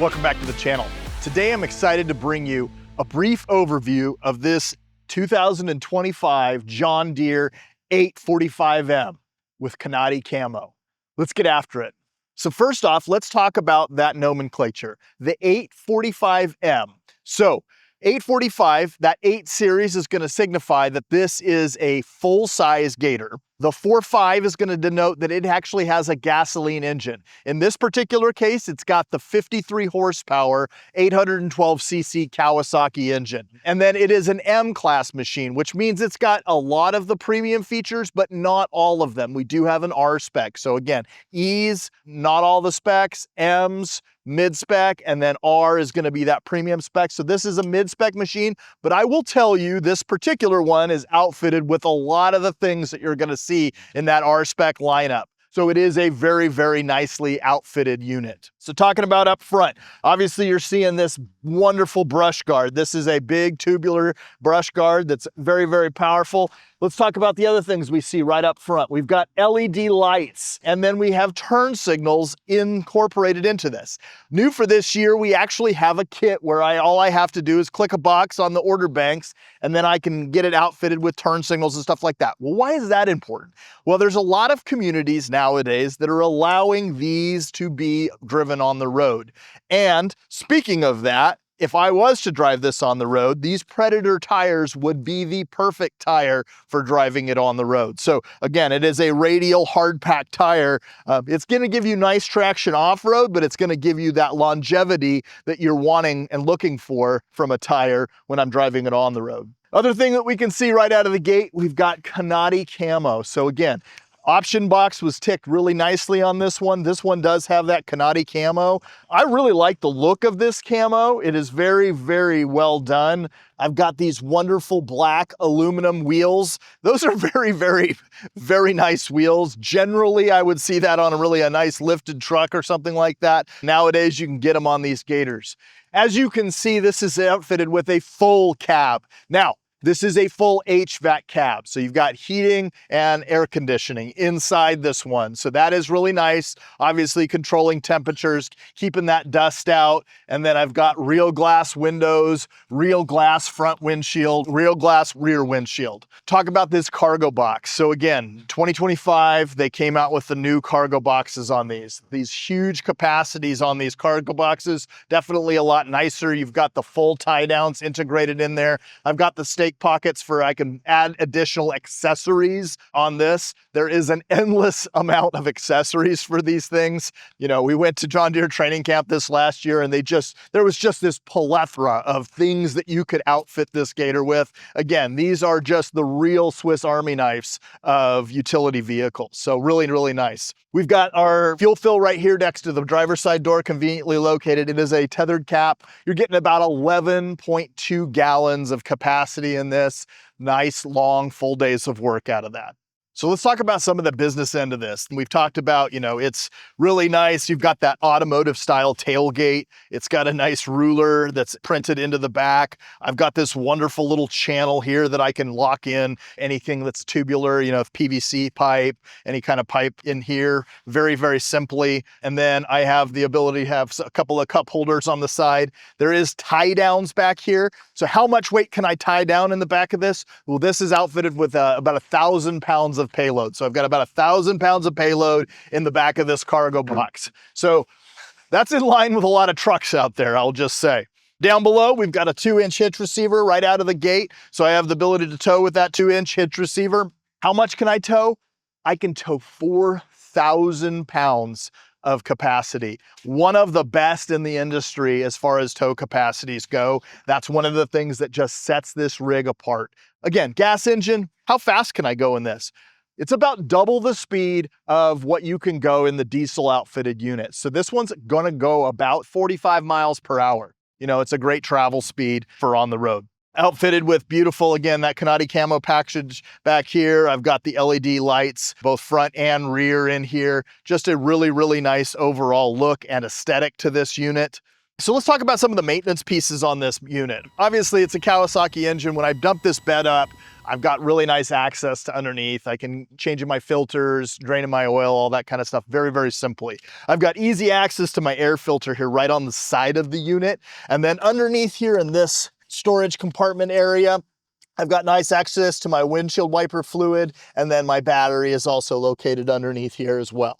Welcome back to the channel. Today I'm excited to bring you a brief overview of this 2025 John Deere 845M with Canadi camo. Let's get after it. So first off, let's talk about that nomenclature, the 845M. So 845, that 8 series is going to signify that this is a full-size Gator. The 45 is going to denote that it actually has a gasoline engine. In this particular case, it's got the 53 horsepower, 812cc Kawasaki engine. And then it is an M-class machine, which means it's got a lot of the premium features, but not all of them. We do have an R spec. So again, E's, not all the specs, M's, mid-spec, and then R is going to be that premium spec. So this is a mid-spec machine, but I will tell you this particular one is outfitted with a lot of the things that you're going to see in that R spec lineup. So it is a very, very nicely outfitted unit. So talking about up front, obviously you're seeing this wonderful brush guard. This is a big tubular brush guard that's very, very powerful. Let's talk about the other things we see right up front. We've got LED lights, and then we have turn signals incorporated into this. New for this year, we actually have a kit where all I have to do is click a box on the order banks, and then I can get it outfitted with turn signals and stuff like that. Well, why is that important? Well, there's a lot of communities nowadays that are allowing these to be driven on the road. And speaking of that, if I was to drive this on the road, these Predator tires would be the perfect tire for driving it on the road. So again, it is a radial hard pack tire. It's going to give you nice traction off-road, but it's going to give you that longevity that you're wanting and looking for from a tire when I'm driving it on the road. Other thing that we can see right out of the gate, we've got Canadi camo. So again, option box was ticked really nicely on this one. This one does have that Canadi camo. I really like the look of this camo. It is very, very well done. I've got these wonderful black aluminum wheels. Those are very, very, very nice wheels. Generally, I would see that on a nice lifted truck or something like that. Nowadays, you can get them on these Gators. As you can see, this is outfitted with a full cab. Now, this is a full HVAC cab. So you've got heating and air conditioning inside this one. So that is really nice. Obviously controlling temperatures, keeping that dust out. And then I've got real glass windows, real glass front windshield, real glass rear windshield. Talk about this cargo box. So again, 2025, they came out with the new cargo boxes on these. These huge capacities on these cargo boxes, definitely a lot nicer. You've got the full tie downs integrated in there. I've got the stake pockets for I can add additional accessories on this. There is an endless amount of accessories for these things. You know, we went to John Deere training camp this last year and there was just this plethora of things that you could outfit this Gator with. Again, these are just the real Swiss Army knives of utility vehicles. So really, really nice. We've got our fuel fill right here next to the driver's side door, conveniently located. It is a tethered cap. You're getting about 11.2 gallons of capacity in this. Nice, long, full days of work out of that. So let's talk about some of the business end of this. We've talked about, it's really nice. You've got that automotive style tailgate. It's got a nice ruler that's printed into the back. I've got this wonderful little channel here that I can lock in anything that's tubular, PVC pipe, any kind of pipe in here, very, very simply. And then I have the ability to have a couple of cup holders on the side. There is tie downs back here. So how much weight can I tie down in the back of this? Well, this is outfitted with about 1,000 pounds of payload. So I've got about 1,000 pounds of payload in the back of this cargo box. So that's in line with a lot of trucks out there, I'll just say. Down below, we've got a 2-inch hitch receiver right out of the gate. So I have the ability to tow with that 2-inch hitch receiver. How much can I tow? I can tow 4,000 pounds of capacity. One of the best in the industry as far as tow capacities go. That's one of the things that just sets this rig apart. Again, gas engine, how fast can I go in this? It's about double the speed of what you can go in the diesel outfitted unit. So this one's gonna go about 45 miles per hour. It's a great travel speed for on the road. Outfitted with beautiful, again, that Canadi camo package back here. I've got the LED lights, both front and rear in here. Just a really, really nice overall look and aesthetic to this unit. So let's talk about some of the maintenance pieces on this unit. Obviously, it's a Kawasaki engine. When I dump this bed up, I've got really nice access to underneath. I can change my filters, draining my oil, all that kind of stuff very, very simply. I've got easy access to my air filter here right on the side of the unit. And then underneath here in this storage compartment area, I've got nice access to my windshield wiper fluid, and then my battery is also located underneath here as well.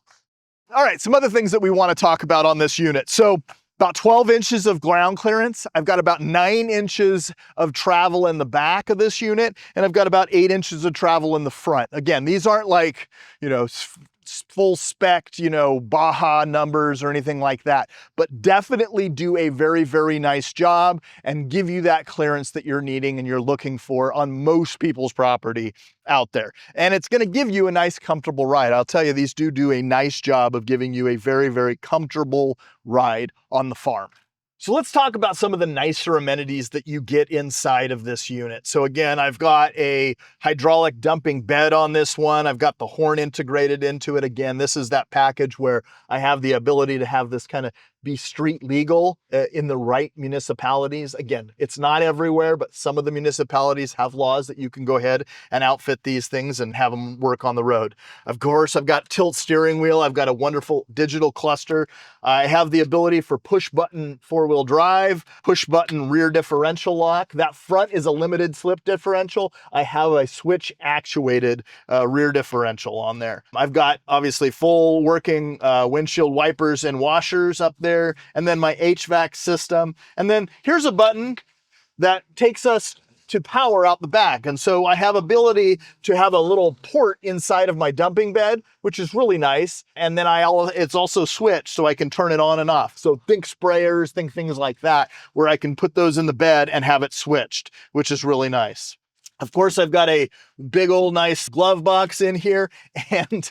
All right, some other things that we want to talk about on this unit. So about 12 inches of ground clearance. I've got about 9 inches of travel in the back of this unit, and I've got about 8 inches of travel in the front. Again, these aren't like, full spec, Baja numbers or anything like that, but definitely do a very, very nice job and give you that clearance that you're needing and you're looking for on most people's property out there. And it's going to give you a nice, comfortable ride. I'll tell you, these do a nice job of giving you a very, very comfortable ride on the farm. So let's talk about some of the nicer amenities that you get inside of this unit. So again, I've got a hydraulic dumping bed on this one. I've got the horn integrated into it. Again, this is that package where I have the ability to have this kind of be street legal in the right municipalities. Again, it's not everywhere, but some of the municipalities have laws that you can go ahead and outfit these things and have them work on the road. Of course, I've got tilt steering wheel. I've got a wonderful digital cluster. I have the ability for push button four-wheel drive, push button rear differential lock. That front is a limited slip differential. I have a switch actuated rear differential on there. I've got obviously full working windshield wipers and washers up there. And then my HVAC system. And then here's a button that takes us to power out the back. And so I have ability to have a little port inside of my dumping bed, which is really nice. And then it's also switched so I can turn it on and off. So think sprayers, think things like that, where I can put those in the bed and have it switched, which is really nice. Of course, I've got a big old nice glove box in here and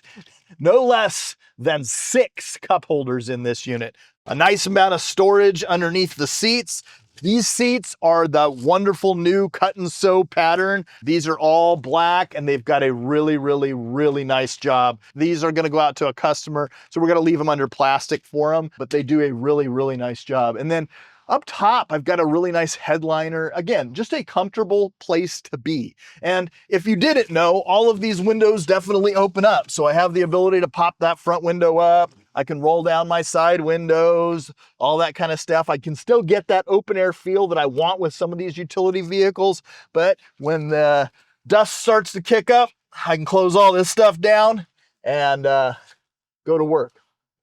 no less than 6 cup holders in this unit. A nice amount of storage underneath the seats. These seats are the wonderful new cut and sew pattern. These are all black and they've got a really, really, really nice job. These are gonna go out to a customer, so we're gonna leave them under plastic for them, but they do a really, really nice job. And then up top, I've got a really nice headliner. Again, just a comfortable place to be. And if you didn't know, all of these windows definitely open up. So I have the ability to pop that front window up. I can roll down my side windows, all that kind of stuff. I can still get that open air feel that I want with some of these utility vehicles. But when the dust starts to kick up, I can close all this stuff down and go to work.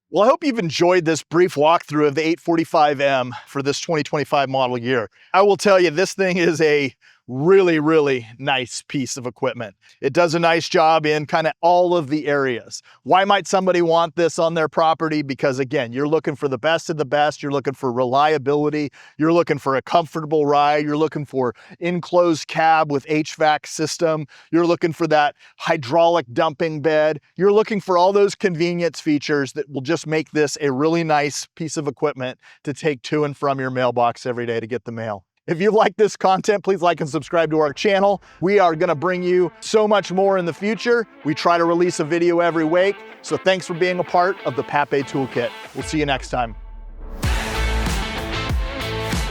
Well, I hope you've enjoyed this brief walkthrough of the 845M for this 2025 model year. I will tell you, this thing is a really, really nice piece of equipment. It does a nice job in kind of all of the areas. Why might somebody want this on their property? Because again, you're looking for the best of the best. You're looking for reliability. You're looking for a comfortable ride. You're looking for enclosed cab with HVAC system. You're looking for that hydraulic dumping bed. You're looking for all those convenience features that will just make this a really nice piece of equipment to take to and from your mailbox every day to get the mail. If you like this content, please like and subscribe to our channel. We are gonna bring you so much more in the future. We try to release a video every week. So thanks for being a part of the Papé Toolkit. We'll see you next time.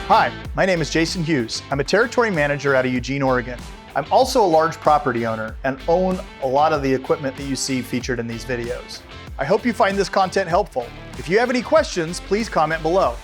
Hi, my name is Jason Hughes. I'm a territory manager out of Eugene, Oregon. I'm also a large property owner and own a lot of the equipment that you see featured in these videos. I hope you find this content helpful. If you have any questions, please comment below.